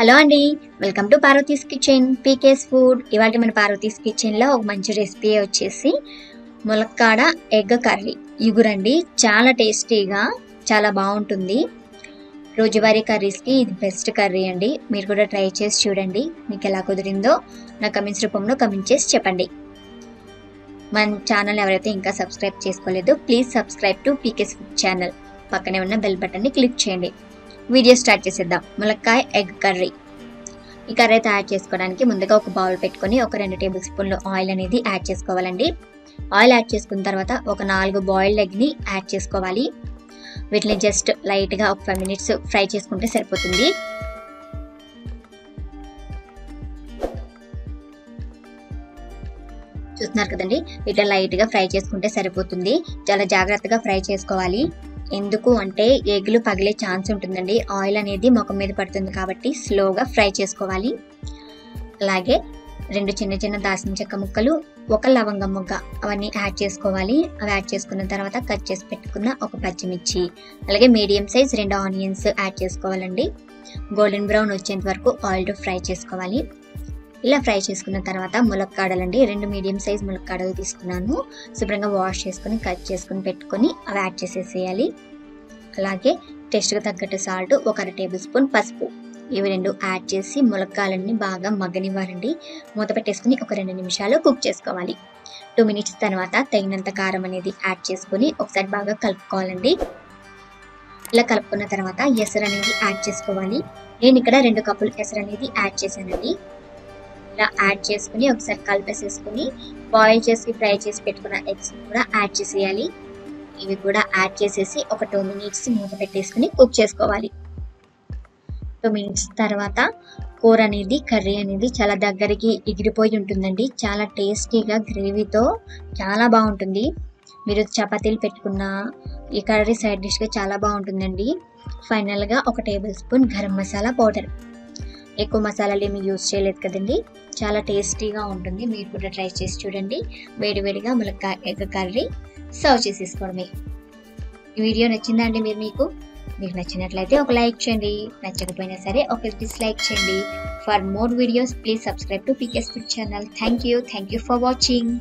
Hello అండి, welcome to Parvati's kitchen PK's food. ఇవాళ మన పార్వతీస్ కిచెన్లో ఒక మంచి రెసిపీ వచ్చేసి ములక్కాడ ఎగ్ కర్రీ. ఇగురండి, చాలా టేస్టీగా చాలా బాగుంటుంది. రోజువారీ కర్రీస్కి ఇది బెస్ట్ కర్రీ అండి. మీరు కూడా ట్రై చేసి చూడండి. మీకు ఎలా కుదిరిందో నా కమెంట్స్ రూపంలో కమెంట్ చేసి చెప్పండి. మన ఛానల్ ఎవరైతే ఇంకా సబ్స్క్రైబ్ చేసుకోలేదో please subscribe to PK's food channel. పక్కనే ఉన్న బెల్ బటన్ని క్లిక్ చేయండి. వీడియో స్టార్ట్ చేసేద్దాం. ములక్కాయ ఎగ్ కర్రీ. ఈ కర్రీ తయారు చేసుకోవడానికి ముందుగా ఒక బౌల్ పెట్టుకొని ఒక 2 టేబుల్ స్పూన్లు ఆయిల్ అనేది యాడ్ చేసుకోవాలండి. ఆయిల్ యాడ్ చేసుకున్న తర్వాత ఒక 4 బాయిల్డ్ ఎగ్ని యాడ్ చేసుకోవాలి. వీటిని జస్ట్ లైట్గా ఒక 5 మినిట్స్ ఫ్రై చేసుకుంటే సరిపోతుంది. చూస్తున్నారు కదండి, ఇట్లా లైట్గా ఫ్రై చేసుకుంటే సరిపోతుంది. చాలా జాగ్రత్తగా ఫ్రై చేసుకోవాలి. ఎందుకు అంటే ఎగ్లు పగిలే ఛాన్స్ ఉంటుందండి. ఆయిల్ అనేది ముఖం మీద పడుతుంది కాబట్టి స్లోగా ఫ్రై చేసుకోవాలి. అలాగే 2 చిన్న చిన్న దాల్చిన చెక్క ముక్కలు, 1 లవంగం ముగ్గ అవన్నీ యాడ్ చేసుకోవాలి. అవి యాడ్ చేసుకున్న తర్వాత కట్ చేసి పెట్టుకున్న ఒక పచ్చిమిర్చి, అలాగే మీడియం సైజ్ 2 ఆనియన్స్ యాడ్ చేసుకోవాలండి. గోల్డెన్ బ్రౌన్ వచ్చేంత వరకు ఆయిల్ ఫ్రై చేసుకోవాలి. ఇలా ఫ్రై చేసుకున్న తర్వాత ములక్కాడలండి, 2 మీడియం సైజ్ ములక్కాడలు తీసుకున్నాను. శుభ్రంగా వాష్ చేసుకుని కట్ చేసుకుని పెట్టుకొని అవి యాడ్ చేసేసేయాలి. అలాగే టేస్ట్గా తగ్గట్టు సాల్ట్, 1 టేబుల్ స్పూన్ పసుపు, ఇవి 2 యాడ్ చేసి ములక్కాడలని బాగా మగ్గనివ్వాలండి. మూత పెట్టేసుకుని ఒక 2 నిమిషాలు కుక్ చేసుకోవాలి. 2 మినిట్స్ తర్వాత తగినంత కారం అనేది యాడ్ చేసుకుని ఒకసారి బాగా కలుపుకోవాలండి. ఇలా కలుపుకున్న తర్వాత ఎసరు అనేది యాడ్ చేసుకోవాలి. నేను ఇక్కడ 2 కప్పులు ఎసరు అనేది యాడ్ చేశానండి. ఇలా యాడ్ చేసుకుని ఒకసారి కలిపేసేసుకుని బాయిల్ చేసి ఫ్రై చేసి పెట్టుకున్న ఎగ్స్ కూడా యాడ్ చేసేయాలి. ఇవి కూడా యాడ్ చేసేసి ఒక 2 మినిట్స్ మూత పెట్టేసుకుని కుక్ చేసుకోవాలి. 2 మినిట్స్ తర్వాత కూర అనేది కర్రీ అనేది చాలా దగ్గరికి ఎగిరిపోయి ఉంటుందండి. చాలా టేస్టీగా గ్రేవీతో చాలా బాగుంటుంది. మీరు చపాతీలు పెట్టుకున్న ఈ కర్రీ సైడ్ డిష్గా చాలా బాగుంటుందండి. ఫైనల్గా 1 table spoon garam masala powder. ఎక్కువ మసాలాలు ఏమి యూజ్ చేయలేదు కదండి, చాలా టేస్టీగా ఉంటుంది. మీరు కూడా ట్రై చేసి చూడండి. వేడివేడిగా ములక్కాయ ఎగ్ కర్రీ సర్వ్ చేసేసుకోవడమే. ఈ వీడియో నచ్చిందా అండి? మీకు నచ్చినట్లయితే ఒక లైక్ చేయండి, నచ్చకపోయినా సరే ఒక డిస్లైక్ చేయండి. For more videos please subscribe to PK's food channel. Thank you for watching.